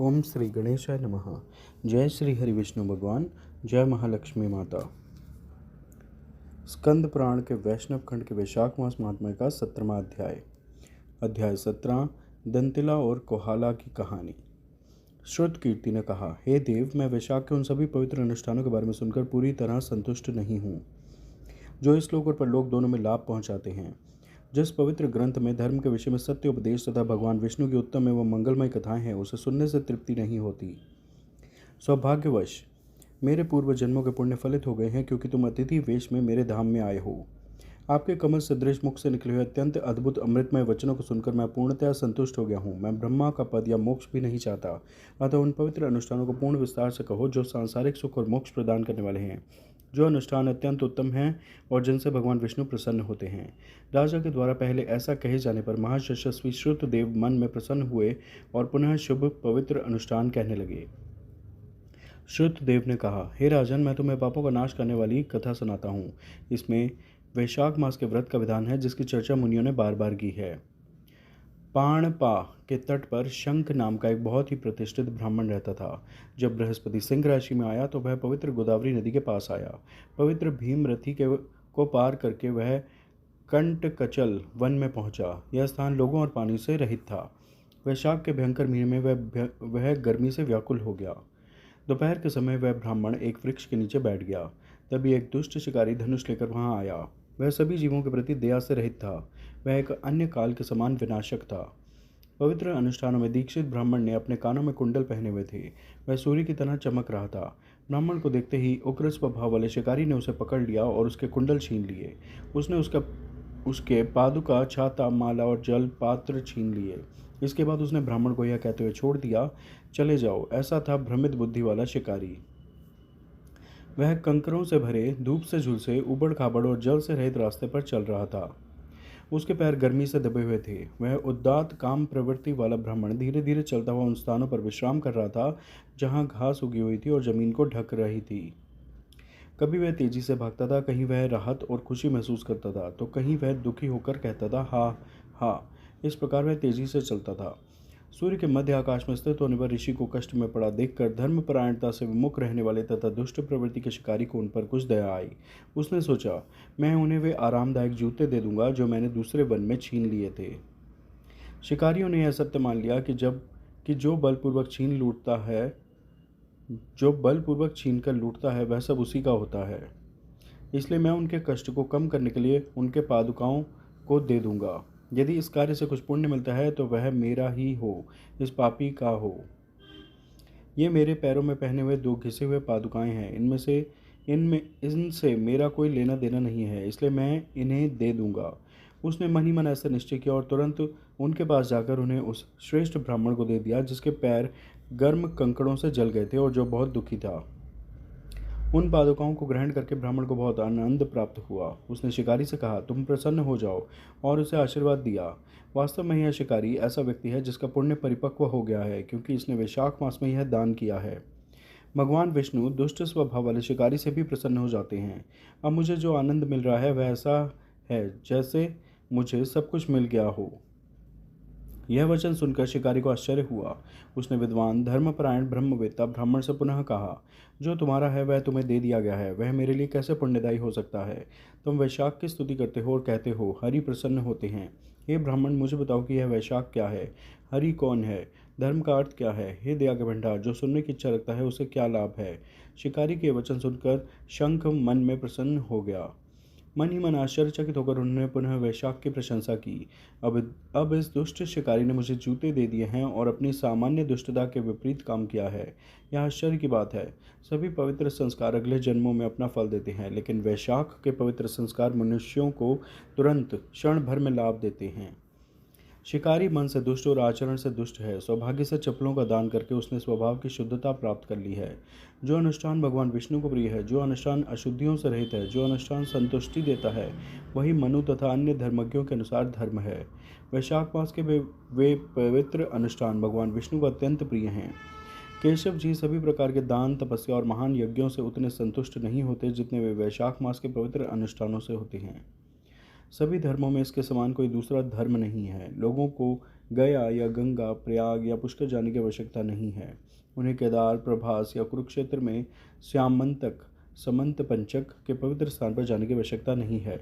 ओम श्री गणेशाय नमः। जय श्री हरि विष्णु भगवान। जय महालक्ष्मी माता। स्कंद पुराण के वैष्णव खंड के वैशाख मास महात्म्य का 17वां अध्याय। अध्याय 17। दंतिला और कोहाला की कहानी। श्रुत कीर्ति ने कहा, हे देव, मैं वैशाख के उन सभी पवित्र अनुष्ठानों के बारे में सुनकर पूरी तरह संतुष्ट नहीं हूँ जो इस लोक और परलोक दोनों में लाभ पहुँचाते हैं। जिस पवित्र ग्रंथ में धर्म के विषय में सत्य उपदेश तथा भगवान विष्णु की उत्तम एवं मंगलमय कथाएं हैं, उसे सुनने से तृप्ति नहीं होती। सौभाग्यवश मेरे पूर्व जन्मों के पुण्य फलित हो गए हैं, क्योंकि तुम अतिथि वेश में मेरे धाम में आए हो। आपके कमल सदृश मुख से निकले हुए अत्यंत अद्भुत अमृतमय वचनों को सुनकर मैं पूर्णतया संतुष्ट हो गया हूँ। मैं ब्रह्मा का पद या मोक्ष भी नहीं चाहता, अतः उन पवित्र अनुष्ठानों को पूर्ण विस्तार से कहो जो सांसारिक सुख और मोक्ष प्रदान करने वाले हैं, जो अनुष्ठान अत्यंत उत्तम हैं और जिनसे भगवान विष्णु प्रसन्न होते हैं। राजा के द्वारा पहले ऐसा कहे जाने पर महायशस्वी श्रुतदेव मन में प्रसन्न हुए और पुनः शुभ पवित्र अनुष्ठान कहने लगे। श्रुतदेव ने कहा, हे राजन, मैं तुम्हें पापों का नाश करने वाली कथा सुनाता हूँ। इसमें वैशाख मास के व्रत का विधान है, जिसकी चर्चा मुनियों ने बार बार की है। पाणपा के तट पर शंख नाम का एक बहुत ही प्रतिष्ठित ब्राह्मण रहता था। जब बृहस्पति सिंह राशि में आया तो वह पवित्र गोदावरी नदी के पास आया। पवित्र भीमरथी को पार करके वह कंटकचल वन में पहुंचा। यह स्थान लोगों और पानी से रहित था। वैशाख के भयंकर महीने में वह गर्मी से व्याकुल हो गया। दोपहर के समय वह ब्राह्मण एक वृक्ष के नीचे बैठ गया। तभी एक दुष्ट शिकारी धनुष लेकर वहां आया। वह सभी जीवों के प्रति दया से रहित था। वह एक अन्य काल के समान विनाशक था। पवित्र अनुष्ठानों में दीक्षित ब्राह्मण ने अपने कानों में कुंडल पहने हुए थे। वह सूर्य की तरह चमक रहा था। ब्राह्मण को देखते ही उग्र स्वभाव वाले शिकारी ने उसे पकड़ लिया और उसके कुंडल छीन लिए। उसने उसके पादुका, छाता, माला और जल पात्र छीन लिए। इसके बाद उसने ब्राह्मण को यह कहते हुए छोड़ दिया, चले जाओ। ऐसा था भ्रमित बुद्धि वाला शिकारी। वह कंकरों से भरे, धूप से झुलसे, उबड़ खाबड़ और जल से रहित रास्ते पर चल रहा था। उसके पैर गर्मी से दबे हुए थे। वह उदात्त काम प्रवृत्ति वाला ब्राह्मण धीरे धीरे चलता हुआ उन स्थानों पर विश्राम कर रहा था जहां घास उगी हुई थी और जमीन को ढक रही थी। कभी वह तेजी से भागता था, कहीं वह राहत और खुशी महसूस करता था, तो कहीं वह दुखी होकर कहता था, हा हा। इस प्रकार वह तेजी से चलता था। सूर्य के मध्य आकाश में स्थित होने पर ऋषि को कष्ट में पड़ा देखकर धर्मपरायणता से विमुख रहने वाले तथा दुष्ट प्रवृत्ति के शिकारी को उन पर कुछ दया आई। उसने सोचा, मैं उन्हें वे आरामदायक जूते दे दूंगा जो मैंने दूसरे वन में छीन लिए थे। शिकारियों ने यह सत्य मान लिया कि जो बलपूर्वक छीन कर लूटता है वह सब उसी का होता है। इसलिए मैं उनके कष्ट को कम करने के लिए उनके पादुकाओं को दे दूंगा। यदि इस कार्य से कुछ पुण्य मिलता है तो वह मेरा ही हो, इस पापी का हो। ये मेरे पैरों में पहने हुए 2 घिसे हुए पादुकाएं हैं। इनसे मेरा कोई लेना देना नहीं है, इसलिए मैं इन्हें दे दूंगा। उसने मन ही मन ऐसा निश्चय किया और तुरंत उनके पास जाकर उन्हें उस श्रेष्ठ ब्राह्मण को दे दिया जिसके पैर गर्म कंकड़ों से जल गए थे और जो बहुत दुखी था। उन पादुकाओं को ग्रहण करके ब्राह्मण को बहुत आनंद प्राप्त हुआ। उसने शिकारी से कहा, तुम प्रसन्न हो जाओ, और उसे आशीर्वाद दिया। वास्तव में यह शिकारी ऐसा व्यक्ति है जिसका पुण्य परिपक्व हो गया है, क्योंकि इसने वैशाख मास में यह दान किया है। भगवान विष्णु दुष्ट स्वभाव वाले शिकारी से भी प्रसन्न हो जाते हैं। अब मुझे जो आनंद मिल रहा है वह ऐसा है जैसे मुझे सब कुछ मिल गया हो। यह वचन सुनकर शिकारी को आश्चर्य हुआ। उसने विद्वान, धर्मपरायण ब्रह्मवेत्ता ब्राह्मण से पुनः कहा, जो तुम्हारा है वह तुम्हें दे दिया गया है, वह मेरे लिए कैसे पुण्यदायी हो सकता है। तुम वैशाख की स्तुति करते हो और कहते हो, हरि प्रसन्न होते हैं। हे ब्राह्मण, मुझे बताओ कि यह वैशाख क्या है, हरि कौन है, धर्म का अर्थ क्या है। हे दया के भंडार, जो सुनने की इच्छा रखता है उसे क्या लाभ है। शिकारी के वचन सुनकर शंख मन में प्रसन्न हो गया। मन ही मन आश्चर्यचकित होकर उन्होंने पुनः वैशाख की प्रशंसा की। अब इस दुष्ट शिकारी ने मुझे जूते दे दिए हैं और अपनी सामान्य दुष्टता के विपरीत काम किया है। यह आश्चर्य की बात है। सभी पवित्र संस्कार अगले जन्मों में अपना फल देते हैं, लेकिन वैशाख के पवित्र संस्कार मनुष्यों को तुरंत क्षण भर में लाभ देते हैं। शिकारी मन से दुष्ट और आचरण से दुष्ट है। सौभाग्य से चप्पलों का दान करके उसने स्वभाव की शुद्धता प्राप्त कर ली है। जो अनुष्ठान भगवान विष्णु को प्रिय है, जो अनुष्ठान अशुद्धियों से रहित है, जो अनुष्ठान संतुष्टि देता है, वही मनु तथा अन्य धर्मज्ञों के अनुसार धर्म है। वैशाख मास के वे पवित्र अनुष्ठान भगवान विष्णु को अत्यंत प्रिय हैं। केशव जी सभी प्रकार के दान, तपस्या और महान यज्ञों से उतने संतुष्ट नहीं होते जितने वे वैशाख मास के पवित्र अनुष्ठानों से होते हैं। सभी धर्मों में इसके समान कोई दूसरा धर्म नहीं है। लोगों को गया या गंगा, प्रयाग या पुष्कर जाने की आवश्यकता नहीं है। उन्हें केदार, प्रभास या कुरुक्षेत्र में श्यामंतक, समंत पंचक के पवित्र स्थान पर जाने की आवश्यकता नहीं है।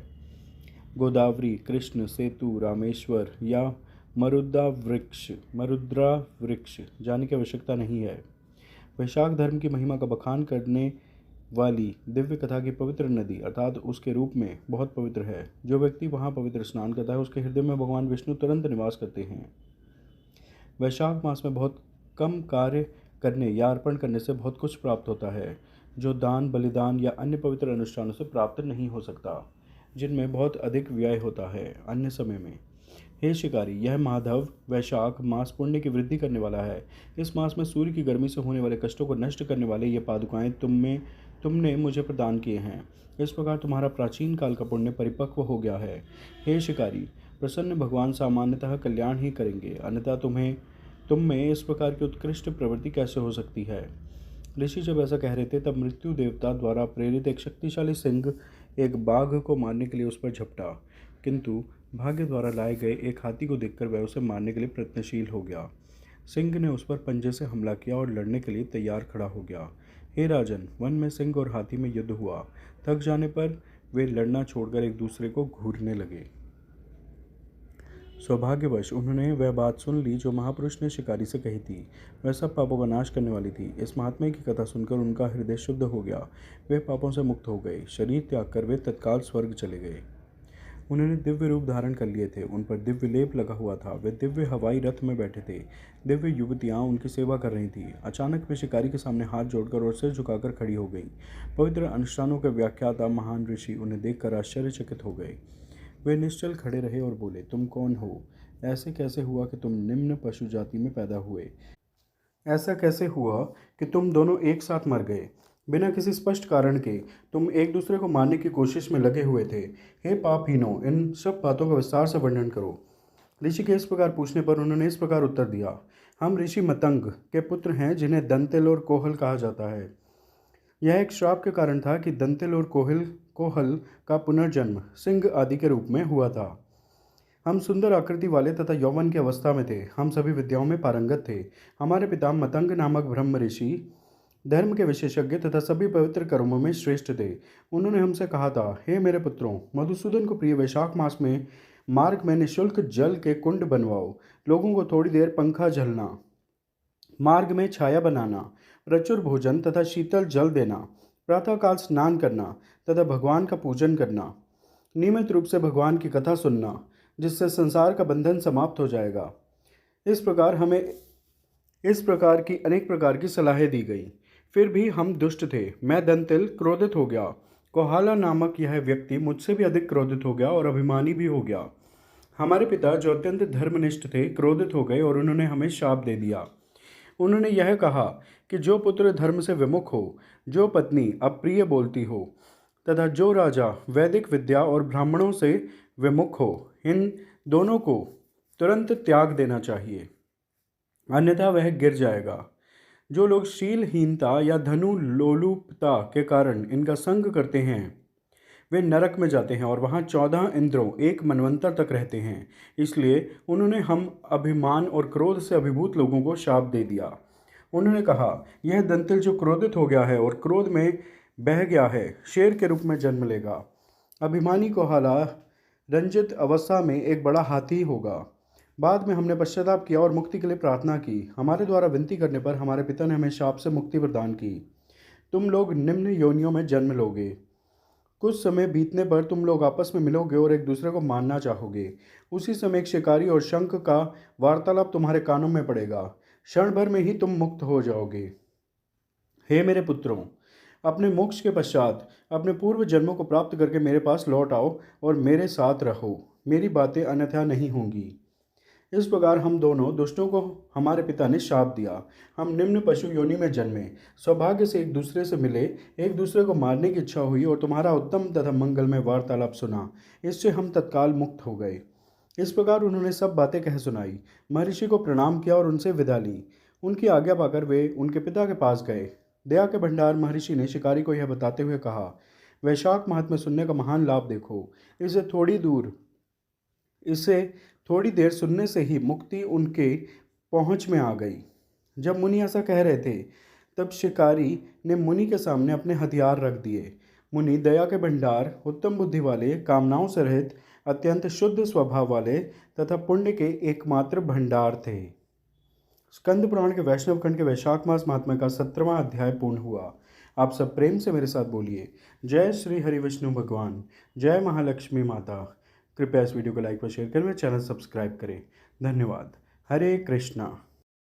गोदावरी, कृष्ण सेतु, रामेश्वर या मरुद्रा वृक्ष जाने की आवश्यकता नहीं है। वैशाख धर्म की महिमा का बखान करने वाली दिव्य कथा की पवित्र नदी अर्थात उसके रूप में बहुत पवित्र है। जो व्यक्ति वहाँ पवित्र स्नान करता है उसके हृदय में भगवान विष्णु तुरंत निवास करते हैं। वैशाख मास में बहुत कम कार्य करने या अर्पण करने से बहुत कुछ प्राप्त होता है, जो दान, बलिदान या अन्य पवित्र अनुष्ठानों से प्राप्त नहीं हो सकता, जिनमें बहुत अधिक व्यय होता है अन्य समय में। हे शिकारी, यह माधव वैशाख मास पुण्य की वृद्धि करने वाला है। इस मास में सूर्य की गर्मी से होने वाले कष्टों को नष्ट करने वाले ये पादुकाएं तुमने मुझे प्रदान किए हैं। इस प्रकार तुम्हारा प्राचीन काल का पुण्य परिपक्व हो गया है। हे शिकारी, प्रसन्न भगवान सामान्यतः कल्याण ही करेंगे, अन्यथा तुम में इस प्रकार की उत्कृष्ट प्रवृत्ति कैसे हो सकती है। ऋषि जब ऐसा कह रहे थे तब मृत्यु देवता द्वारा प्रेरित एक शक्तिशाली सिंह एक बाघ को मारने के लिए उस पर झपटा, किंतु भाग्य द्वारा लाए गए एक हाथी को देखकर वह उसे मारने के लिए प्रयत्नशील हो गया। सिंह ने उस पर पंजे से हमला किया और लड़ने के लिए तैयार खड़ा हो गया। हे राजन, वन में सिंह और हाथी में युद्ध हुआ। थक जाने पर वे लड़ना छोड़कर एक दूसरे को घूरने लगे। सौभाग्यवश उन्होंने वह बात सुन ली जो महापुरुष ने शिकारी से कही थी। वह सब पापों का नाश करने वाली थी। इस महात्मा की कथा सुनकर उनका हृदय शुद्ध हो गया। वे पापों से मुक्त हो गए। शरीर त्याग कर वे तत्काल स्वर्ग चले गए। उन्होंने दिव्य रूप धारण कर लिए थे। उन पर दिव्य लेप लगा हुआ था। वे दिव्य हवाई रथ में बैठे थे। दिव्य युवतियाँ उनकी सेवा कर रही थीं। अचानक वे शिकारी के सामने हाथ जोड़कर और सिर झुकाकर खड़ी हो गईं। पवित्र अनुष्ठानों के व्याख्याता महान ऋषि उन्हें देखकर आश्चर्यचकित हो गए। वे निश्चल खड़े रहे और बोले, तुम कौन हो? ऐसे कैसे हुआ कि तुम निम्न पशु जाति में पैदा हुए? ऐसा कैसे हुआ कि तुम दोनों एक साथ मर गए? बिना किसी स्पष्ट कारण के तुम एक दूसरे को मारने की कोशिश में लगे हुए थे। हे पापहीनों, इन सब बातों का विस्तार से वर्णन करो। ऋषि के इस प्रकार पूछने पर उन्होंने इस प्रकार उत्तर दिया, हम ऋषि मतंग के पुत्र हैं, जिन्हें दंतिल और कोहल कहा जाता है। यह एक श्राप के कारण था कि दंतिल और कोहल का पुनर्जन्म सिंह आदि के रूप में हुआ था। हम सुंदर आकृति वाले तथा यौवन की अवस्था में थे। हम सभी विद्याओं में पारंगत थे। हमारे पिता मतंग नामक ब्रह्म ऋषि धर्म के विशेषज्ञ तथा सभी पवित्र कर्मों में श्रेष्ठ थे। उन्होंने हमसे कहा था, हे मेरे पुत्रों, मधुसूदन को प्रिय वैशाख मास में मार्ग में निःशुल्क जल के कुंड बनवाओ। लोगों को थोड़ी देर पंखा झलना, मार्ग में छाया बनाना, प्रचुर भोजन तथा शीतल जल देना, प्रातःकाल स्नान करना तथा भगवान का पूजन करना, नियमित रूप से भगवान की कथा सुनना, जिससे संसार का बंधन समाप्त हो जाएगा। इस प्रकार की अनेक प्रकार की सलाहें दी गई। फिर भी हम दुष्ट थे। मैं दंतिल क्रोधित हो गया। कोहाला नामक यह व्यक्ति मुझसे भी अधिक क्रोधित हो गया और अभिमानी भी हो गया। हमारे पिता, जो अत्यंत धर्मनिष्ठ थे, क्रोधित हो गए और उन्होंने हमें शाप दे दिया। उन्होंने यह कहा कि जो पुत्र धर्म से विमुख हो, जो पत्नी अप्रिय बोलती हो तथा जो राजा वैदिक विद्या और ब्राह्मणों से विमुख हो, इन दोनों को तुरंत त्याग देना चाहिए, अन्यथा वह गिर जाएगा। जो लोग शीलहीनता या धनु लोलुपता के कारण इनका संग करते हैं, वे नरक में जाते हैं और वहाँ 14 इंद्रों एक मनवंतर तक रहते हैं। इसलिए उन्होंने हम अभिमान और क्रोध से अभिभूत लोगों को शाप दे दिया। उन्होंने कहा, यह दंतिल जो क्रोधित हो गया है और क्रोध में बह गया है, शेर के रूप में जन्म लेगा। अभिमानी कोहाला रंजित अवस्था में एक बड़ा हाथी होगा। बाद में हमने पश्चाताप किया और मुक्ति के लिए प्रार्थना की। हमारे द्वारा विनती करने पर हमारे पिता ने हमें शाप से मुक्ति प्रदान की। तुम लोग निम्न योनियों में जन्म लोगे। कुछ समय बीतने पर तुम लोग आपस में मिलोगे और एक दूसरे को मारना चाहोगे। उसी समय एक शिकारी और शंख का वार्तालाप तुम्हारे कानों में पड़ेगा। क्षण भर में ही तुम मुक्त हो जाओगे। हे मेरे पुत्रों, अपने मोक्ष के पश्चात अपने पूर्व जन्मों को प्राप्त करके मेरे पास लौट आओ और मेरे साथ रहो। मेरी बातें अन्यथा नहीं होंगी। इस प्रकार हम दोनों दुष्टों को हमारे पिता ने शाप दिया। हम निम्न पशु योनि में जन्मे, सौभाग्य से एक दूसरे से मिले, एक दूसरे को मारने की इच्छा हुई और तुम्हारा उत्तम तथा मंगलमय वार्तालाप सुना। इससे हम तत्काल मुक्त हो गए। इस प्रकार उन्होंने सब बातें कह सुनाई। महर्षि को प्रणाम किया और उनसे विदा ली। उनकी आज्ञा पाकर वे उनके पिता के पास गए। दया के भंडार महर्षि ने शिकारी को यह बताते हुए कहा, वैशाख महात्म्य सुनने का महान लाभ देखो। इसे थोड़ी देर सुनने से ही मुक्ति उनके पहुंच में आ गई। जब मुनि ऐसा कह रहे थे तब शिकारी ने मुनि के सामने अपने हथियार रख दिए। मुनि दया के भंडार, उत्तम बुद्धि वाले, कामनाओं से रहित, अत्यंत शुद्ध स्वभाव वाले तथा पुण्य के एकमात्र भंडार थे। स्कंद पुराण के वैष्णव खंड के वैशाख मास महात्म्य का 17वां अध्याय पूर्ण हुआ। आप सब प्रेम से मेरे साथ बोलिए, जय श्री हरि विष्णु भगवान, जय महालक्ष्मी माता। कृपया इस वीडियो को लाइक व शेयर करें, चैनल सब्सक्राइब करें। धन्यवाद। हरे कृष्णा।